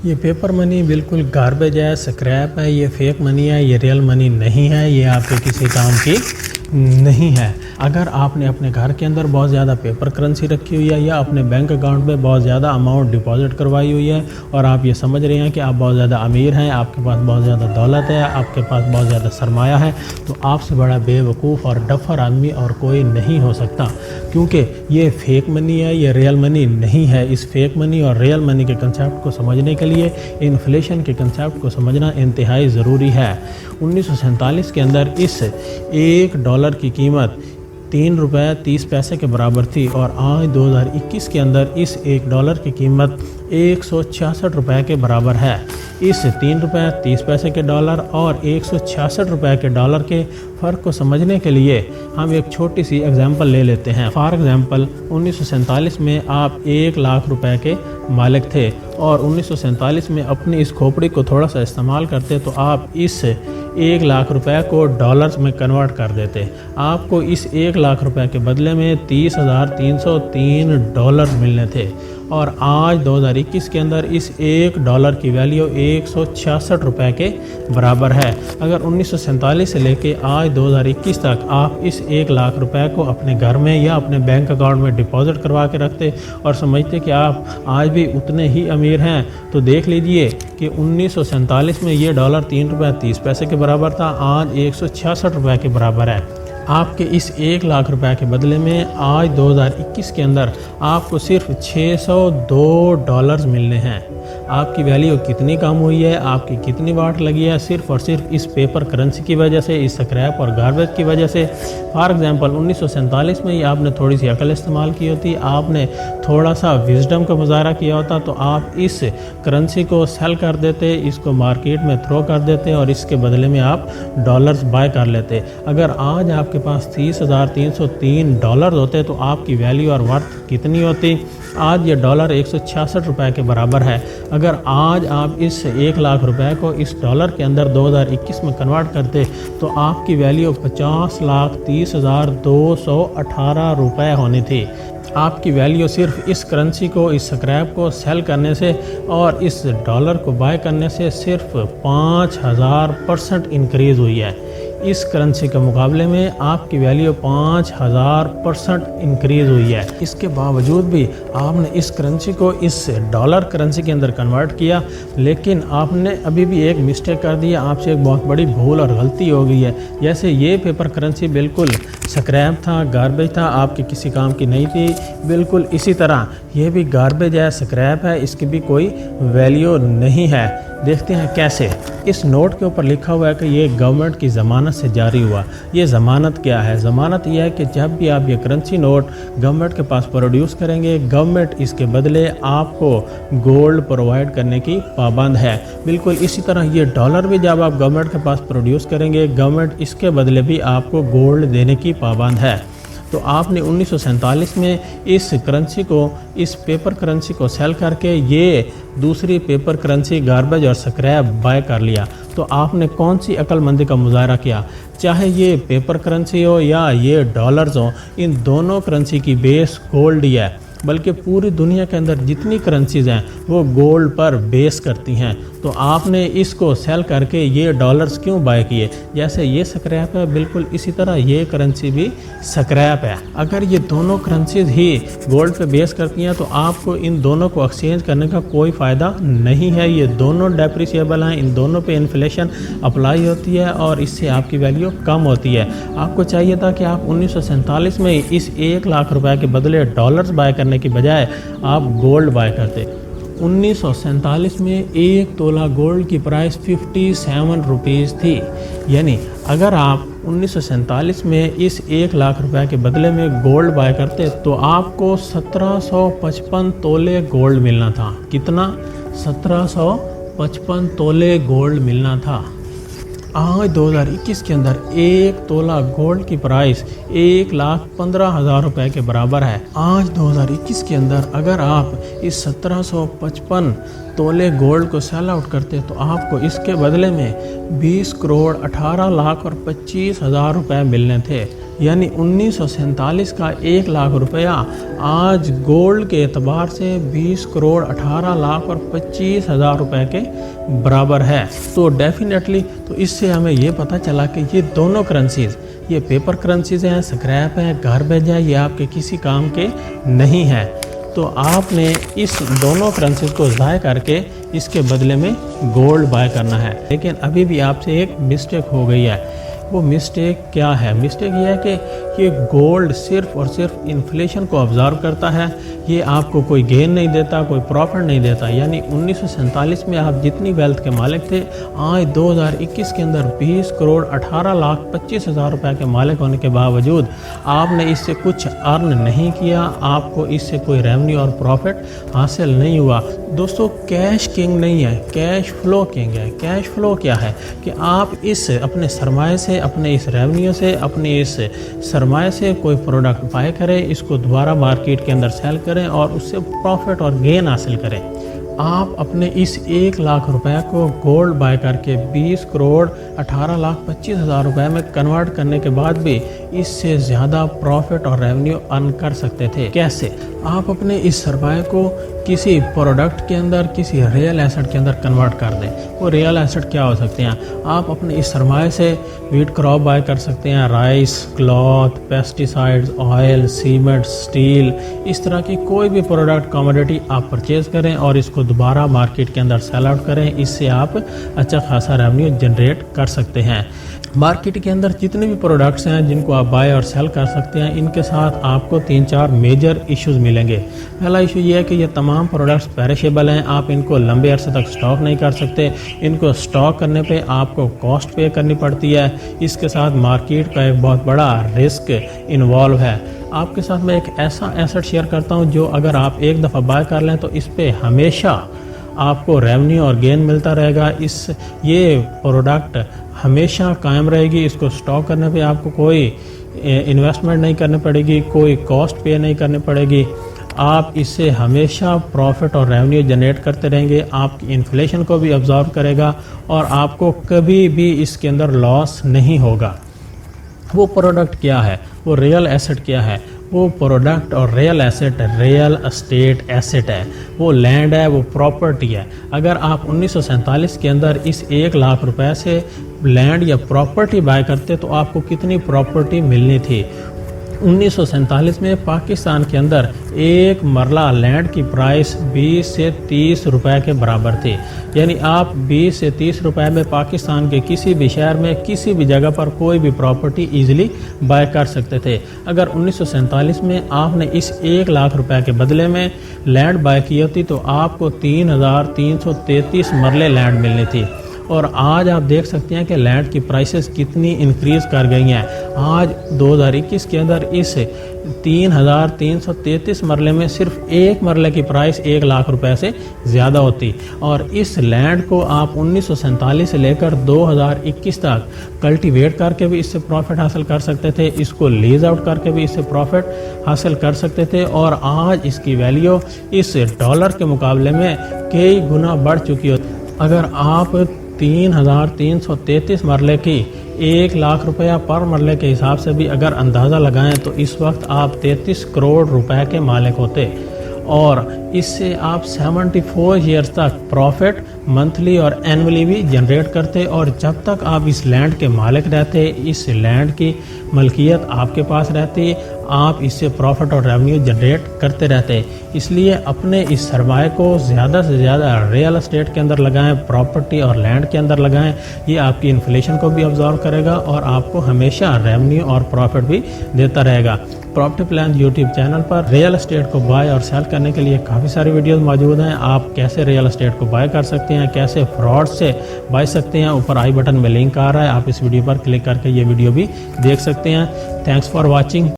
ये paper money बिल्कुल garbage है, स्क्रैप है, ये फेक मनी है, ये रियल मनी नहीं है, ये आपके किसी काम की नहीं है। अगर आपने अपने घर के अंदर बहुत ज़्यादा पेपर करेंसी रखी हुई है या अपने बैंक अकाउंट में बहुत ज़्यादा अमाउंट डिपॉजिट करवाई हुई है और आप ये समझ रहे हैं कि आप बहुत ज़्यादा अमीर हैं, आपके पास बहुत ज़्यादा दौलत है, आपके पास बहुत ज़्यादा सरमाया है, तो आपसे बड़ा बेवकूफ़ और डफर आदमी और कोई नहीं हो सकता, क्योंकि ये फेक मनी है, ये रियल मनी नहीं है। इस फेक मनी और रियल मनी के कंसेप्ट को समझने के लिए इन्फ्लेशन के कंसेप्ट को समझना इंतहाई ज़रूरी है। 1947 के अंदर इस $1 की कीमत ₹3.30 के बराबर थी और आज 2021 के अंदर इस $1 की कीमत ₹166 के बराबर है। इस ₹3.30 के डॉलर और ₹166 के डॉलर के फ़र्क को समझने के लिए हम एक छोटी सी एग्जांपल ले लेते हैं। फॉर एग्जांपल 1947 में आप ₹1,00,000 के मालिक थे और 1947 में अपनी इस खोपड़ी को थोड़ा सा इस्तेमाल करते तो आप इस ₹1,00,000 को डॉलर्स में कन्वर्ट कर देते। आपको इस ₹1,00,000 के बदले में $30,303 मिलने थे और आज 2021 के अंदर इस $1 की वैल्यू ₹166 के बराबर है। अगर 1947 से लेके आज 2021 तक आप इस ₹1,00,000 को अपने घर में या अपने बैंक अकाउंट में डिपॉजिट करवा के रखते और समझते कि आप आज भी उतने ही अमीर हैं, तो देख लीजिए कि 1947 में ये डॉलर ₹3.30 के बराबर था, आज ₹166 के बराबर है। आपके इस $1,00,000 के बदले में आज 2021 के अंदर आपको सिर्फ $602 मिलने हैं। आपकी वैल्यू कितनी कम हुई है, आपकी कितनी वाट लगी है, सिर्फ और सिर्फ इस पेपर करेंसी की वजह से, इस स्क्रैप और गार्बेज की वजह से। फॉर एग्जांपल 1947 में ही आपने थोड़ी सी अकल इस्तेमाल की होती, आपने थोड़ा सा विजडम का मुजाहरा किया होता, तो आप इस करेंसी को सेल कर देते, इसको मार्केट में थ्रो कर देते और इसके बदले में आप डॉलर्स बाय कर लेते। अगर आज आपके पास $30,303 होते तो आपकी वैल्यू और वर्थ कितनी होती? आज ये डॉलर ₹166 के बराबर है। अगर आज आप इस $1,00,000 को इस डॉलर के अंदर 2021 में कन्वर्ट करते तो आपकी वैल्यू ₹50,30,218 होनी थी। आपकी वैल्यू सिर्फ इस करेंसी को, इस स्क्रैप को सेल करने से और इस डॉलर को बाय करने से सिर्फ 5000% इंक्रीज़ हुई है। इस करेंसी के मुकाबले में आपकी वैल्यू 5000% इंक्रीज़ हुई है। इसके बावजूद भी आपने इस करेंसी को इस डॉलर करेंसी के अंदर कन्वर्ट किया, लेकिन आपने अभी भी एक मिस्टेक कर दी है, आपसे एक बहुत बड़ी भूल और गलती हो गई है। जैसे ये पेपर करेंसी बिल्कुल स्क्रैप था, गार्बेज था, आपके किसी काम की नहीं थी, बिल्कुल इसी तरह ये भी गार्बेज है, स्क्रैप है, इसकी भी कोई वैल्यू नहीं है। देखते हैं कैसे। इस नोट के ऊपर लिखा हुआ है कि ये गवर्नमेंट की ज़मानत से जारी हुआ। ये ज़मानत क्या है? ज़मानत यह है कि जब भी आप ये करेंसी नोट गवर्नमेंट के पास प्रोड्यूस करेंगे, गवर्नमेंट इसके बदले आपको गोल्ड प्रोवाइड करने की पाबंद है। बिल्कुल इसी तरह ये डॉलर भी जब आप गवर्नमेंट के पास प्रोड्यूस करेंगे, गवर्नमेंट इसके बदले भी आपको गोल्ड देने की पाबंद है। तो आपने 1947 में इस करेंसी को, इस पेपर करेंसी को सेल करके ये दूसरी पेपर करेंसी गार्बेज और स्क्रैप बाय कर लिया। तो आपने कौन सी अक्लमंदी का मुजाहरा किया? चाहे ये पेपर करेंसी हो या ये डॉलर्स हो, इन दोनों करेंसी की बेस गोल्ड ही है। बल्कि पूरी दुनिया के अंदर जितनी करेंसीज हैं वो गोल्ड पर बेस करती हैं। तो आपने इसको सेल करके ये डॉलर्स क्यों बाय किए? जैसे ये स्क्रैप है, बिल्कुल इसी तरह ये करेंसी भी स्क्रैप है। अगर ये दोनों करेंसीज ही गोल्ड पे बेस करती हैं तो आपको इन दोनों को एक्सचेंज करने का कोई फ़ायदा नहीं है। ये दोनों डेप्रिसिएबल हैं, इन दोनों पे इन्फ्लेशन अप्लाई होती है और इससे आपकी वैल्यू कम होती है। आपको चाहिए था कि आप 1947 में इस ₹1,00,000 के बदले डॉलर्स बाय करने की बजाय आप गोल्ड बाय करते। 1947 में 1 तोला गोल्ड की प्राइस 57 रुपीज़ थी। यानी अगर आप 1947 में इस ₹1,00,000 के बदले में गोल्ड बाय करते तो आपको 1755 तोले गोल्ड मिलना था। कितना? 1755 तोले गोल्ड मिलना था। आज 2021 के अंदर 1 तोला गोल्ड की प्राइस ₹1,15,000 के बराबर है। आज 2021 के अंदर अगर आप इस 1755 तोले गोल्ड को सेल आउट करते तो आपको इसके बदले में 20 करोड़ 18 लाख और 25 हज़ार रुपये मिलने थे। यानी 1947 का 1 लाख रुपया आज गोल्ड के एतबार से 20 करोड़ 18 लाख और 25 हज़ार रुपये के बराबर है। तो डेफिनेटली तो इससे हमें ये पता चला कि ये दोनों करेंसीज़, ये पेपर करेंसीज़ हैं, स्क्रैप हैं, गार्बेज है, ये आपके किसी काम के नहीं है। तो आपने इस दोनों करेंसीज़ को ज़ाय करके इसके बदले में गोल्ड बाय करना है। लेकिन अभी भी आपसे एक मिस्टेक हो गई है। वो मिस्टेक क्या है? मिस्टेक ये है कि ये गोल्ड सिर्फ और सिर्फ इन्फ्लेशन को ऑब्ज़र्व करता है, ये आपको कोई गेन नहीं देता, कोई प्रॉफिट नहीं देता। यानी 1947 में आप जितनी वेल्थ के मालिक थे, आज 2021 के अंदर 20 करोड़ 18 लाख 25 हज़ार रुपये के मालिक होने के बावजूद आपने इससे कुछ अर्न नहीं किया, आपको इससे कोई रेवेन्यू और प्रॉफिट हासिल नहीं हुआ। दोस्तों, कैश किंग नहीं है, कैश फ्लो किंग है। कैश फ्लो क्या है कि आप इस अपने सरमाए से, अपने इस रेवेन्यू से, अपने इस सरमाए से कोई प्रोडक्ट बाय करें, इसको दोबारा मार्केट के अंदर सेल करें और उससे प्रॉफिट और गेन हासिल करें। आप अपने इस 1 लाख रुपए को गोल्ड बाय करके 20 करोड़ 18 लाख 25 हज़ार रुपये में कन्वर्ट करने के बाद भी इससे ज़्यादा प्रॉफिट और रेवेन्यू अर्न कर सकते थे। कैसे? आप अपने इस सरमाए को किसी प्रोडक्ट के अंदर, किसी रियल एसेट के अंदर कन्वर्ट कर दें। वो रियल एसेट क्या हो सकते हैं? आप अपने इस सरमाए से वीट क्रॉप बाय कर सकते हैं, rice, cloth, pesticides, oil, cement, steel, इस तरह की कोई भी प्रोडक्ट कमोडिटी आप परचेज करें और इसको दोबारा मार्केट के अंदर सेल आउट करें। इससे आप अच्छा खासा रेवेन्यू जनरेट कर सकते हैं। मार्केट के अंदर जितने भी प्रोडक्ट्स हैं जिनको आप बाय और सेल कर सकते हैं, इनके साथ आपको 3-4 मेजर इश्यूज मिलेंगे। पहला इशू ये है कि ये तमाम प्रोडक्ट्स पेरिशेबल हैं, आप इनको लंबे अरसे तक स्टॉक नहीं कर सकते। इनको स्टॉक करने पे आपको कॉस्ट पे करनी पड़ती है। इसके साथ मार्केट का एक बहुत बड़ा रिस्क इन्वॉल्व है। आपके साथ मैं एक ऐसा एसेट शेयर करता हूँ जो अगर आप एक दफ़ा बाय कर लें तो इस पर हमेशा आपको रेवेन्यू और गेन मिलता रहेगा। ये प्रोडक्ट हमेशा कायम रहेगी। इसको स्टॉक करने पे आपको कोई इन्वेस्टमेंट नहीं करनी पड़ेगी, कोई कॉस्ट पे नहीं करनी पड़ेगी। आप इससे हमेशा प्रॉफिट और रेवेन्यू जनरेट करते रहेंगे। आपकी इन्फ्लेशन को भी ऑब्जर्व करेगा और आपको कभी भी इसके अंदर लॉस नहीं होगा। वो प्रोडक्ट क्या है? वो रियल एसेट क्या है? वो प्रोडक्ट और real asset real estate asset है। वो लैंड है, वो प्रॉपर्टी है। अगर आप 1947 के अंदर इस 1 लाख रुपए से लैंड या प्रॉपर्टी बाय करते तो आपको कितनी प्रॉपर्टी मिलनी थी? 1947 में पाकिस्तान के अंदर एक मरला लैंड की प्राइस 20 से 30 रुपए के बराबर थी। यानी आप 20 से 30 रुपए में पाकिस्तान के किसी भी शहर में, किसी भी जगह पर कोई भी प्रॉपर्टी इजीली बाय कर सकते थे। अगर 1947 में आपने इस 1 लाख रुपए के बदले में लैंड बाय की होती तो आपको 3,333 मरले लैंड मिलनी थी। और आज आप देख सकते हैं कि लैंड की प्राइसेस कितनी इंक्रीज़ कर गई हैं। आज 2021 के अंदर इस 3,333 मरले में सिर्फ एक मरले की प्राइस 1 लाख रुपए से ज़्यादा होती। और इस लैंड को आप 1947 से लेकर 2021 तक कल्टीवेट करके भी इससे प्रॉफिट हासिल कर सकते थे, इसको लीज आउट करके भी इससे प्रॉफिट हासिल कर सकते थे। और आज इसकी वैल्यू इस डॉलर के मुकाबले में कई गुना बढ़ चुकी होती। अगर आप 3,333 मरले की 1 लाख रुपया पर मरले के हिसाब से भी अगर अंदाज़ा लगाएं तो इस वक्त आप 33 करोड़ रुपए के मालिक होते और इससे आप 74 ईयर्स तक प्रॉफिट मंथली और एनुअली भी जनरेट करते। और जब तक आप इस लैंड के मालिक रहते, इस लैंड की मलकियत आपके पास रहती, आप इससे प्रॉफिट और रेवेन्यू जनरेट करते रहते। इसलिए अपने इस सरमाए को ज़्यादा से ज़्यादा रियल एस्टेट के अंदर लगाएं, प्रॉपर्टी और लैंड के अंदर लगाएं। ये आपकी इन्फ्लेशन को भी ऑब्जर्व करेगा और आपको हमेशा रेवेन्यू और प्रॉफिट भी देता रहेगा। प्रॉपर्टी प्लान यूट्यूब चैनल पर रियल एस्टेट को बाय और सेल करने के लिए काफ़ी सारी वीडियोस मौजूद हैं। आप कैसे रियल एस्टेट को बाय कर सकते हैं, कैसे फ्रॉड से बाय सकते हैं, ऊपर आई बटन में लिंक आ रहा है, आप इस वीडियो पर क्लिक करके ये वीडियो भी देख सकते हैं। Thanks for watching.